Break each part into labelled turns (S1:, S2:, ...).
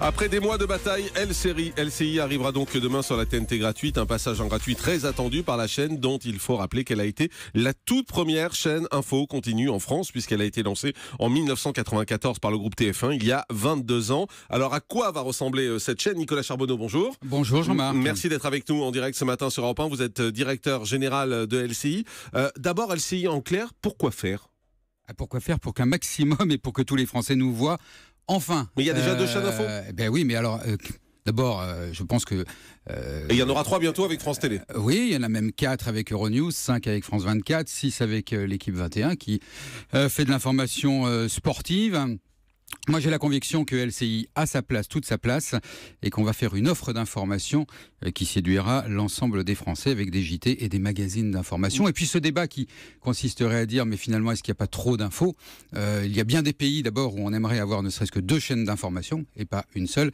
S1: Après des mois de bataille, LCI arrivera donc demain sur la TNT gratuite. Un passage en gratuit très attendu par la chaîne dont il faut rappeler qu'elle a été la toute première chaîne info continue en France puisqu'elle a été lancée en 1994 par le groupe TF1 il y a 22 ans. Alors à quoi va ressembler cette chaîne? Nicolas Charbonneau, bonjour.
S2: Bonjour Jean-Marc.
S1: Merci d'être avec nous en direct ce matin sur Europe 1. Vous êtes directeur général de LCI. D'abord LCI en clair, pourquoi faire?
S2: Pourquoi faire? Pour qu'un maximum et pour que tous les Français nous voient. Enfin.
S1: Mais il y a déjà 2 chaînes info.
S2: Ben oui, mais alors, d'abord, je pense que...
S1: Et il y en aura 3 bientôt avec France Télé.
S2: Oui, il y en a même 4 avec Euronews, 5 avec France 24, 6 avec l'équipe 21 qui fait de l'information sportive. Moi, j'ai la conviction que LCI a sa place, toute sa place, et qu'on va faire une offre d'information qui séduira l'ensemble des Français avec des JT et des magazines d'information. Et puis ce débat qui consisterait à dire, mais finalement, est-ce qu'il n'y a pas trop d'infos? Il y a bien des pays, d'abord, où on aimerait avoir ne serait-ce que 2 chaînes d'information, et pas une seule.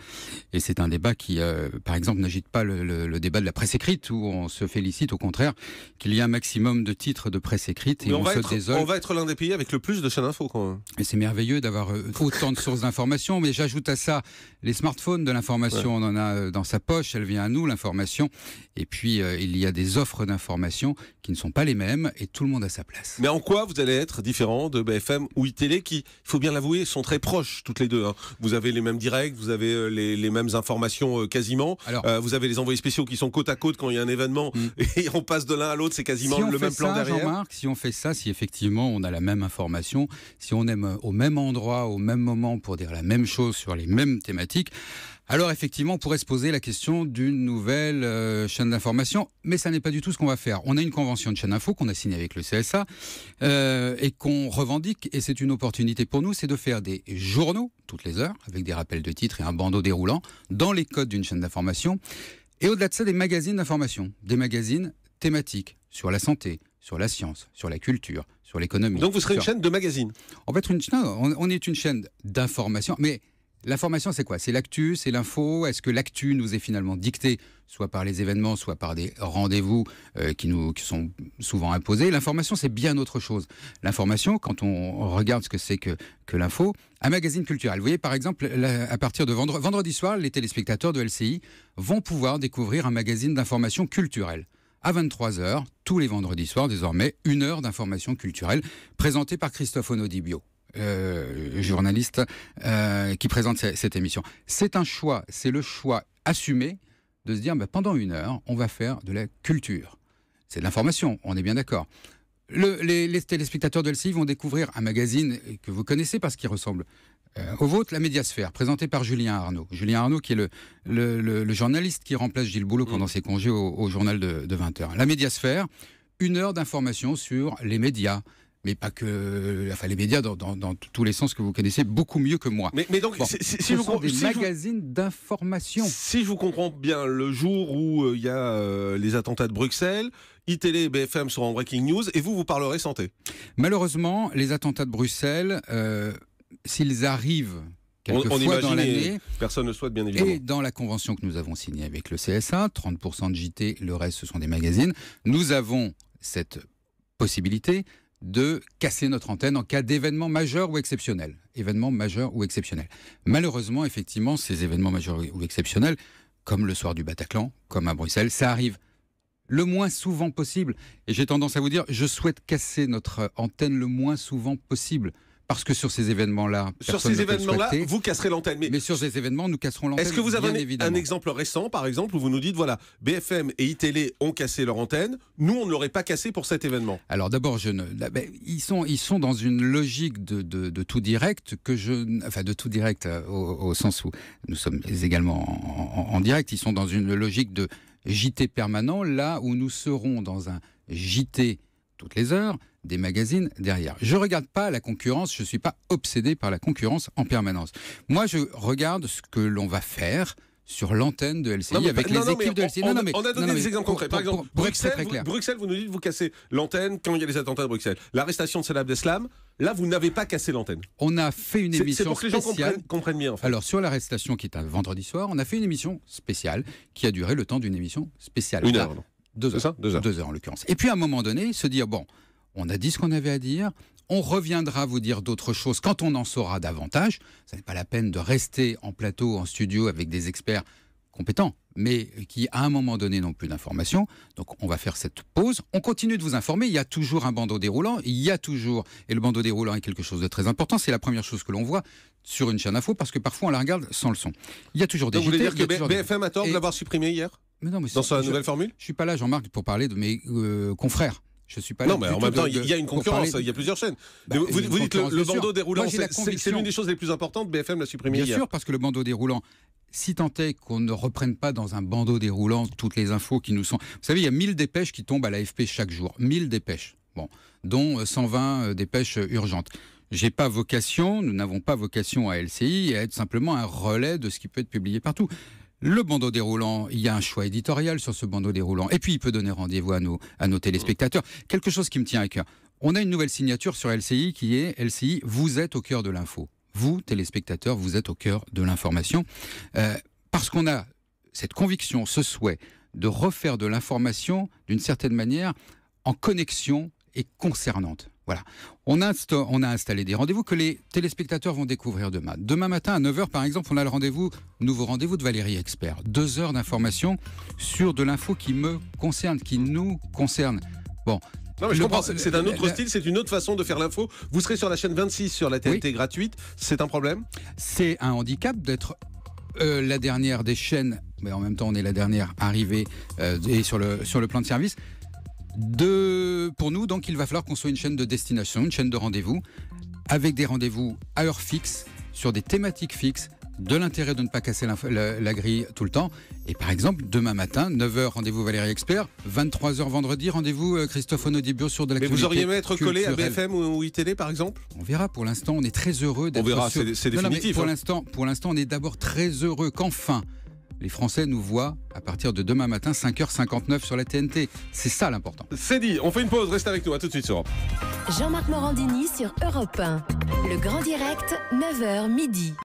S2: Et c'est un débat qui, par exemple, n'agite pas le débat de la presse écrite, où on se félicite, au contraire, qu'il y ait un maximum de titres de presse écrite. Et on se désole.
S1: On va être l'un des pays avec le plus de chaînes info, quand même.
S2: Et c'est merveilleux d'avoir autant de sources d'information, mais j'ajoute à ça les smartphones de l'information. Ouais. On en a dans sa poche, elle vient à nous, l'information. Et puis, il y a des offres d'information qui ne sont pas les mêmes et tout le monde a sa place.
S1: Mais en quoi vous allez être différent de BFM ou iTélé qui, il faut bien l'avouer, sont très proches toutes les deux, hein. Vous avez les mêmes directs, vous avez les mêmes informations quasiment. Alors, vous avez les envoyés spéciaux qui sont côte à côte quand il y a un événement et on passe de l'un à l'autre, c'est quasiment le même plan derrière.
S2: Jean-Marc, si on fait ça, si effectivement on a la même information, si on aime au même endroit, au même moment pour dire la même chose sur les mêmes thématiques, alors effectivement on pourrait se poser la question d'une nouvelle chaîne d'information, mais ça n'est pas du tout ce qu'on va faire. On a une convention de chaîne info qu'on a signée avec le CSA et qu'on revendique, et c'est une opportunité pour nous, c'est de faire des journaux toutes les heures avec des rappels de titres et un bandeau déroulant dans les codes d'une chaîne d'information, et au-delà de ça des magazines d'information, des magazines thématiques sur la santé, sur la science, sur la culture, sur l'économie.
S1: Donc vous serez une chaîne de magazines?
S2: On est une chaîne d'information, mais l'information c'est quoi? C'est l'actu, c'est l'info. Est-ce que l'actu nous est finalement dictée, soit par les événements, soit par des rendez-vous qui sont souvent imposés? L'information c'est bien autre chose. L'information, quand on regarde ce que c'est que l'info, un magazine culturel. Vous voyez par exemple, à partir de vendredi soir, les téléspectateurs de LCI vont pouvoir découvrir un magazine d'information culturelle. À 23h, tous les vendredis soirs, désormais, 1 heure d'information culturelle, présentée par Christophe Onodibio, journaliste qui présente cette émission. C'est un choix, c'est le choix assumé de se dire, pendant 1 heure, on va faire de la culture. C'est de l'information, on est bien d'accord. Les téléspectateurs de LCI vont découvrir un magazine que vous connaissez parce qu'il ressemble au vôtre, la Médiasphère, présenté par Julien Arnaud. Julien Arnaud qui est le journaliste qui remplace Gilles Boulot pendant ses congés au journal de 20h. La Médiasphère, 1 heure d'information sur les médias, mais pas que, enfin les médias dans tous les sens que vous connaissez beaucoup mieux que moi.
S1: Mais donc,
S2: ce sont des magazines d'information.
S1: Si je vous comprends bien, le jour où il y a les attentats de Bruxelles, iTélé et BFM seront en breaking news et vous parlerez santé.
S2: Malheureusement, les attentats de Bruxelles, s'ils arrivent quelquefois dans l'année,
S1: personne ne souhaite bien évidemment.
S2: Et dans la convention que nous avons signée avec le CSA, 30% de JT, le reste ce sont des magazines, nous avons cette possibilité de casser notre antenne en cas d'événement majeur ou exceptionnel. Événement majeur ou exceptionnel. Malheureusement, effectivement, ces événements majeurs ou exceptionnels, comme le soir du Bataclan, comme à Bruxelles, ça arrive le moins souvent possible. Et j'ai tendance à vous dire, je souhaite casser notre antenne le moins souvent possible. Parce que sur ces événements-là,
S1: vous casserez l'antenne.
S2: Mais sur ces événements, nous casserons l'antenne.
S1: Est-ce que vous avez un exemple récent, par exemple, où vous nous dites, voilà, BFM et iTélé ont cassé leur antenne, nous, on ne l'aurait pas cassé pour cet événement?
S2: Alors d'abord, ils sont dans une logique de tout direct, de tout direct au sens où nous sommes également en direct, ils sont dans une logique de JT permanent, là où nous serons dans un JT toutes les heures, des magazines derrière. Je ne regarde pas la concurrence, je ne suis pas obsédé par la concurrence en permanence. Moi, je regarde ce que l'on va faire sur l'antenne de LCI avec les équipes de LCI.
S1: On a donné des exemples concrets. Par exemple, Bruxelles, vous nous dites vous cassez l'antenne quand il y a les attentats de Bruxelles. L'arrestation de Salah Abdeslam, là, vous n'avez pas cassé l'antenne.
S2: On a fait une émission spéciale.
S1: C'est pour que les gens comprennent bien, en fait.
S2: Alors, sur l'arrestation qui est un vendredi soir, on a fait une émission spéciale qui a duré le temps d'une émission spéciale.
S1: 1 heure, non?
S2: 2 heures. 2 heures en l'occurrence. Et puis, à un moment donné, se dire, bon, on a dit ce qu'on avait à dire, On reviendra vous dire d'autres choses quand on en saura davantage. Ce n'est pas la peine de rester en plateau, en studio avec des experts compétents, mais qui à un moment donné n'ont plus d'informations. Donc on va faire cette pause. On continue de vous informer. Il y a toujours un bandeau déroulant. Et le bandeau déroulant est quelque chose de très important. C'est la première chose que l'on voit sur une chaîne info, parce que parfois on la regarde sans le son. Il y a toujours des
S1: Donc vous voulez
S2: JT,
S1: dire que BFM a tort de l'avoir supprimé hier
S2: mais non, mais
S1: dans sa nouvelle formule?
S2: Je ne suis pas là, Jean-Marc, pour parler de mes confrères. Je suis pas là.
S1: Non, mais en même temps, il y a une concurrence, il y a plusieurs chaînes. Vous dites que le bandeau déroulant, c'est l'une des choses les plus importantes, BFM l'a supprimé hier.
S2: Bien sûr, parce que le bandeau déroulant, si tant est qu'on ne reprenne pas dans un bandeau déroulant toutes les infos qui nous sont... Vous savez, il y a 1000 dépêches qui tombent à l'AFP chaque jour. 1000 dépêches, dont 120 dépêches urgentes. Nous n'avons pas vocation à LCI à être simplement un relais de ce qui peut être publié partout. Le bandeau déroulant, il y a un choix éditorial sur ce bandeau déroulant. Et puis, il peut donner rendez-vous à nos téléspectateurs. Quelque chose qui me tient à cœur. On a une nouvelle signature sur LCI qui est LCI, vous êtes au cœur de l'info. Vous, téléspectateurs, vous êtes au cœur de l'information. Parce qu'on a cette conviction, ce souhait de refaire de l'information d'une certaine manière en connexion et concernante. Voilà. On a installé des rendez-vous que les téléspectateurs vont découvrir demain. Demain matin à 9h, par exemple, on a le nouveau rendez-vous de Valérie Expert. 2 heures d'information sur de l'info qui me concerne, qui nous concerne. Bon.
S1: Non, mais je comprends, c'est un autre style, c'est une autre façon de faire l'info. Vous serez sur la chaîne 26 sur la TNT gratuite. C'est un problème? C'est
S2: un handicap d'être la dernière des chaînes, mais en même temps, on est la dernière arrivée et sur le plan de service. Pour nous, donc, il va falloir qu'on soit une chaîne de destination, une chaîne de rendez-vous, avec des rendez-vous à heure fixe, sur des thématiques fixes, de l'intérêt de ne pas casser la grille tout le temps. Et par exemple, demain matin, 9h, rendez-vous Valérie Expert, 23h vendredi, rendez-vous Christophe Onodibio sur de l'actualité.
S1: Mais vous auriez aimé être collé à BFM ou ITélé, par exemple?
S2: On verra, pour l'instant, on est très heureux d'être...
S1: On verra, c'est définitif.
S2: Non, pour l'instant, on est d'abord très heureux qu'enfin, les Français nous voient à partir de demain matin, 5h59 sur la TNT. C'est ça l'important.
S1: C'est dit, on fait une pause, reste avec nous, à tout de suite sur Europe.
S3: Jean-Marc Morandini sur Europe 1. Le Grand Direct, 9h midi.